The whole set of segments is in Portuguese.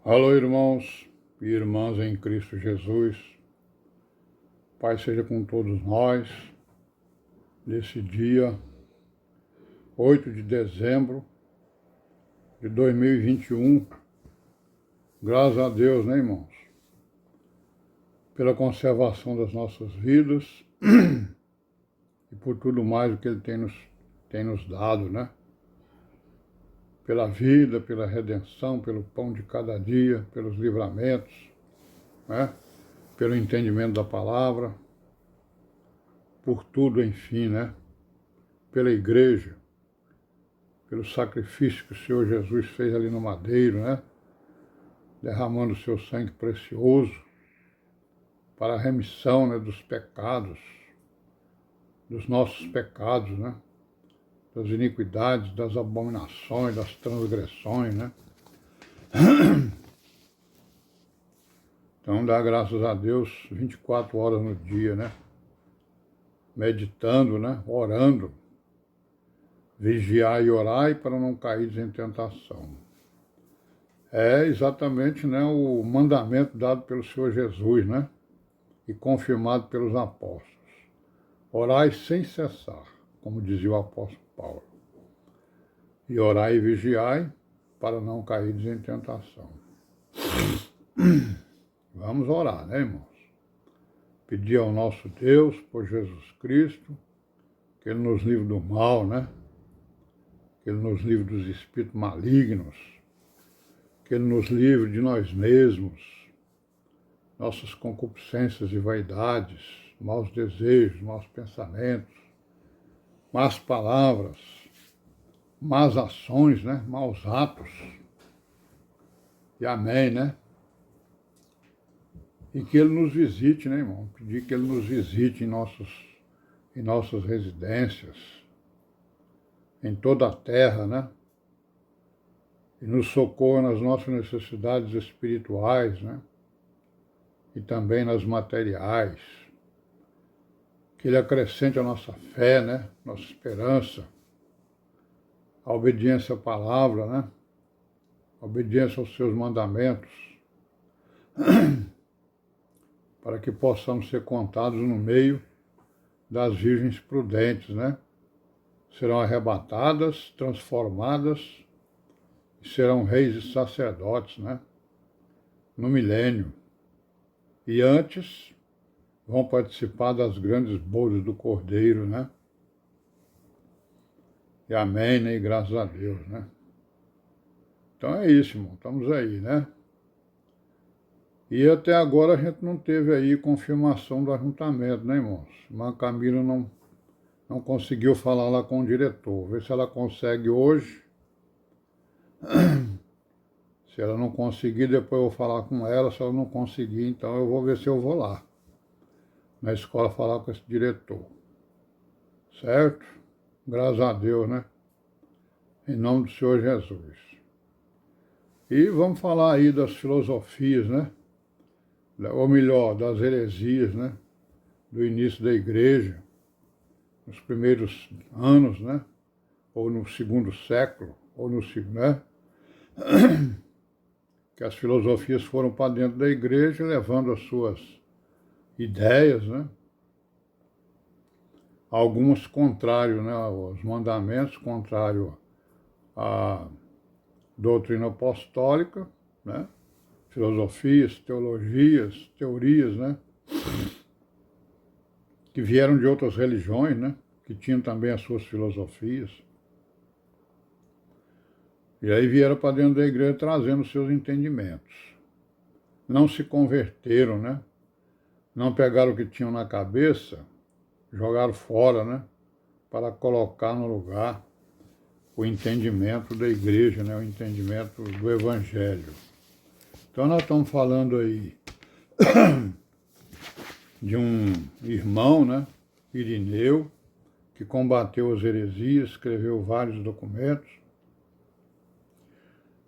Alô, irmãos e irmãs em Cristo Jesus. Pai seja com todos nós, nesse dia 8 de dezembro de 2021. Graças a Deus, né, irmãos? Pela conservação das nossas vidas e por tudo mais o que Ele tem nos dado, né? Pela vida, pela redenção, pelo pão de cada dia, pelos livramentos, né? Pelo entendimento da palavra, por tudo, enfim, né? Pela igreja, pelo sacrifício que o Senhor Jesus fez ali no madeiro, né? Derramando o seu sangue precioso para a remissão, né, dos pecados, dos nossos pecados, né? Das iniquidades, das abominações, das transgressões, né? Então, dá graças a Deus 24 horas no dia, né? Meditando, né? Orando. Vigiar e orar para não cair em tentação. É exatamente, né, o mandamento dado pelo Senhor Jesus, né? E confirmado pelos apóstolos. Orai sem cessar, como dizia o apóstolo Paulo. E orai e vigiai para não cair em tentação. Vamos orar, né, irmãos? Pedir ao nosso Deus, por Jesus Cristo, que Ele nos livre do mal, né? Que Ele nos livre dos espíritos malignos, que Ele nos livre de nós mesmos, nossas concupiscências e vaidades, maus desejos, maus pensamentos, más palavras, más ações, né? Maus atos. E amém, né? E que Ele nos visite, né, irmão? Pedir que Ele nos visite em nossas residências, em toda a terra, né? E nos socorra nas nossas necessidades espirituais, né? E também nas materiais. Que Ele acrescente a nossa fé, né? Nossa esperança, a obediência à palavra, né? A obediência aos seus mandamentos, para que possamos ser contados no meio das virgens prudentes, né? Serão arrebatadas, transformadas, e serão reis e sacerdotes, né? No milênio. E antes vão participar das grandes bodas do Cordeiro, né? E amém, né? E graças a Deus, né? Então é isso, irmão. Estamos aí, né? E até agora a gente não teve aí confirmação do ajuntamento, né, irmãos? Mas a Camila não conseguiu falar lá com o diretor. Vê se ela consegue hoje. Se ela não conseguir, depois eu vou falar com ela. Se ela não conseguir, então eu vou ver se eu vou lá na escola falar com esse diretor. Certo? Graças a Deus, né? Em nome do Senhor Jesus. E vamos falar aí das filosofias, né? Ou melhor, das heresias, né? Do início da igreja, nos primeiros anos, né? Ou no segundo século, ou no segundo, né? Que as filosofias foram para dentro da igreja, levando as suas ideias, né? Algumas contrários, né? Aos mandamentos, contrário à doutrina apostólica, né? Filosofias, teologias, teorias, né? Que vieram de outras religiões, né? Que tinham também as suas filosofias. E aí vieram para dentro da igreja trazendo seus entendimentos. Não se converteram, né? Não pegaram o que tinham na cabeça, jogaram fora, né? Para colocar no lugar o entendimento da igreja, né? O entendimento do evangelho. Então nós estamos falando aí de um irmão, né? Irineu, que combateu as heresias, escreveu vários documentos.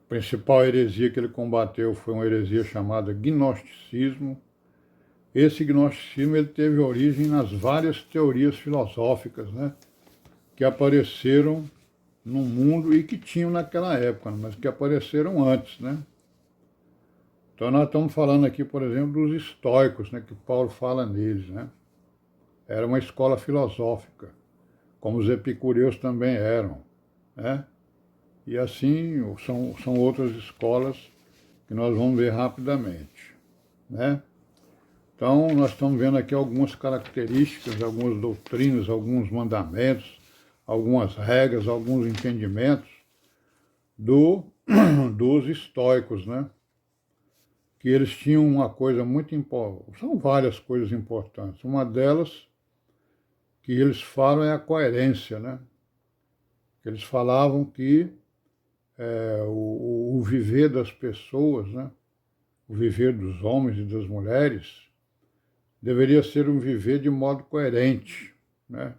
A principal heresia que ele combateu foi uma heresia chamada gnosticismo. Esse gnosticismo ele teve origem nas várias teorias filosóficas, né, que apareceram no mundo e que tinham naquela época, mas que apareceram antes, né? Então nós estamos falando aqui, por exemplo, dos estoicos, né, que Paulo fala neles, né? Era uma escola filosófica, como os epicureus também eram, né? E assim são outras escolas que nós vamos ver rapidamente, né? Então, nós estamos vendo aqui algumas características, algumas doutrinas, alguns mandamentos, algumas regras, alguns entendimentos dos estoicos, né? Que eles tinham uma coisa muito importante, são várias coisas importantes. Uma delas que eles falam é a coerência, né? Eles falavam que o viver das pessoas, né? O viver dos homens e das mulheres, deveria ser um viver de modo coerente, né?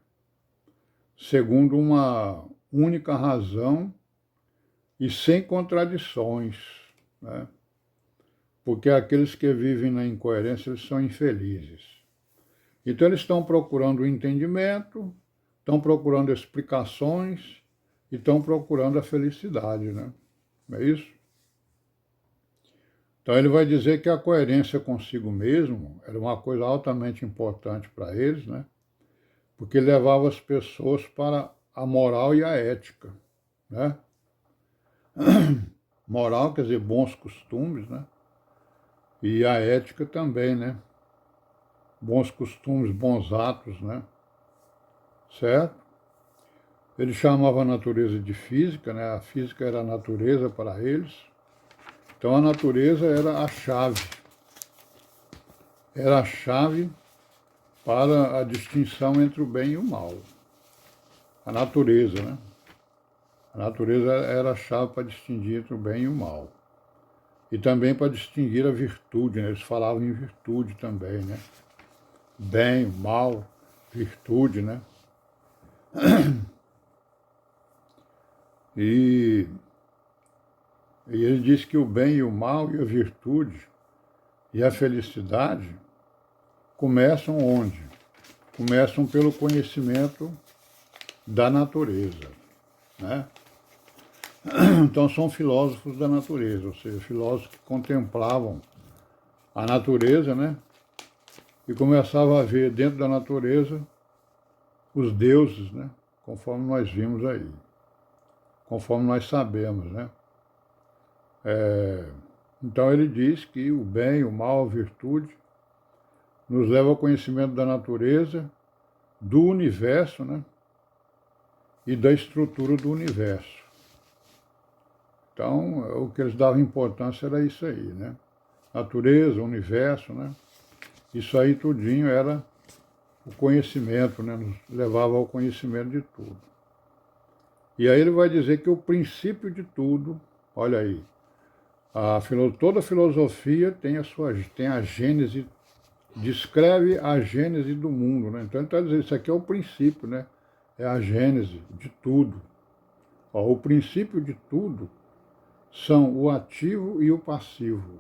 Segundo uma única razão e sem contradições, né? Porque aqueles que vivem na incoerência, eles são infelizes. Então eles estão procurando entendimento, estão procurando explicações e estão procurando a felicidade, né? Não é isso? Então ele vai dizer que a coerência consigo mesmo era uma coisa altamente importante para eles, né? Porque levava as pessoas para a moral e a ética, né? Moral quer dizer bons costumes, né? E a ética também, né? Bons costumes, bons atos, né? Certo? Ele chamava a natureza de física, né? A física era a natureza para eles. Então a natureza era a chave. Era a chave para a distinção entre o bem e o mal. A natureza, né? A natureza era a chave para distinguir entre o bem e o mal. E também para distinguir a virtude, né? Eles falavam em virtude também, né? Bem, mal, virtude, né? E ele diz que o bem e o mal e a virtude e a felicidade começam onde? Começam pelo conhecimento da natureza, né? Então são filósofos da natureza, ou seja, filósofos que contemplavam a natureza, né? E começavam a ver dentro da natureza os deuses, né? Conforme nós vimos aí, conforme nós sabemos, né? Então ele diz que o bem, o mal, a virtude nos leva ao conhecimento da natureza, do universo, né? E da estrutura do universo. Então, o que eles davam importância era isso aí, né? Natureza, universo, né? Isso aí tudinho era o conhecimento, né? Nos levava ao conhecimento de tudo. E aí ele vai dizer que o princípio de tudo, olha aí, toda filosofia tem a gênese, descreve a gênese do mundo, né? Então ele está dizendo, isso aqui é o princípio, né? É a gênese de tudo. Ó, o princípio de tudo são o ativo e o passivo.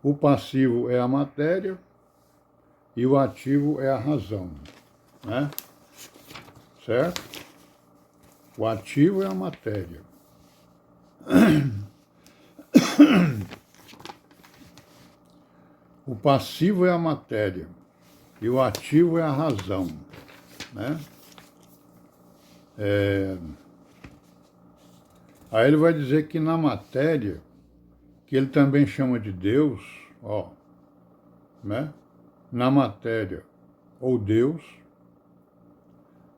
O passivo é a matéria e o ativo é a razão, né? Certo? O ativo é a matéria. O passivo é a matéria e o ativo é a razão, né? Aí ele vai dizer que na matéria, que ele também chama de Deus, ó, né? Na matéria, ou Deus.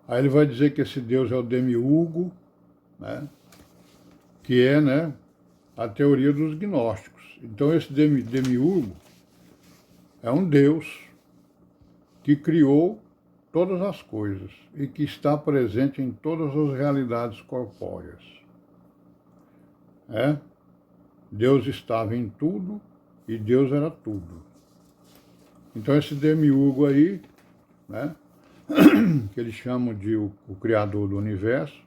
Aí ele vai dizer que esse Deus é o demiurgo, né? Que é, né, a teoria dos gnósticos. Então esse demiurgo é um Deus que criou todas as coisas e que está presente em todas as realidades corpóreas. Deus estava em tudo e Deus era tudo. Então esse demiurgo aí, né, que eles chamam de o criador do universo,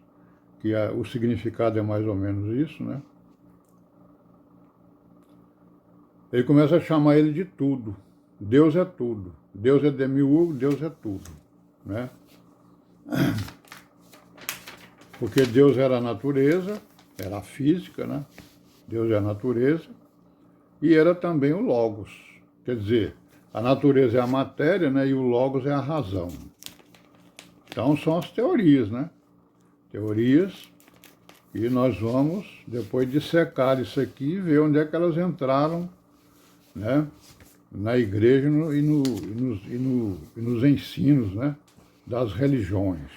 que o significado é mais ou menos isso, né? Ele começa a chamar ele de tudo. Deus é tudo. Deus é demiurgo, Deus é tudo, né? Porque Deus era a natureza, era a física, né? Deus é a natureza. e era também o Logos. Quer dizer, a natureza é a matéria, né, e o Logos é a razão. Então são as teorias, né? Teorias, e nós vamos depois dissecar isso aqui e ver onde é que elas entraram, né, na igreja e nos ensinos, né, das religiões.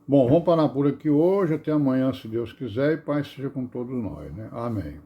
Bom, vamos parar por aqui hoje, até amanhã, se Deus quiser, e paz seja com todos nós, né? Amém.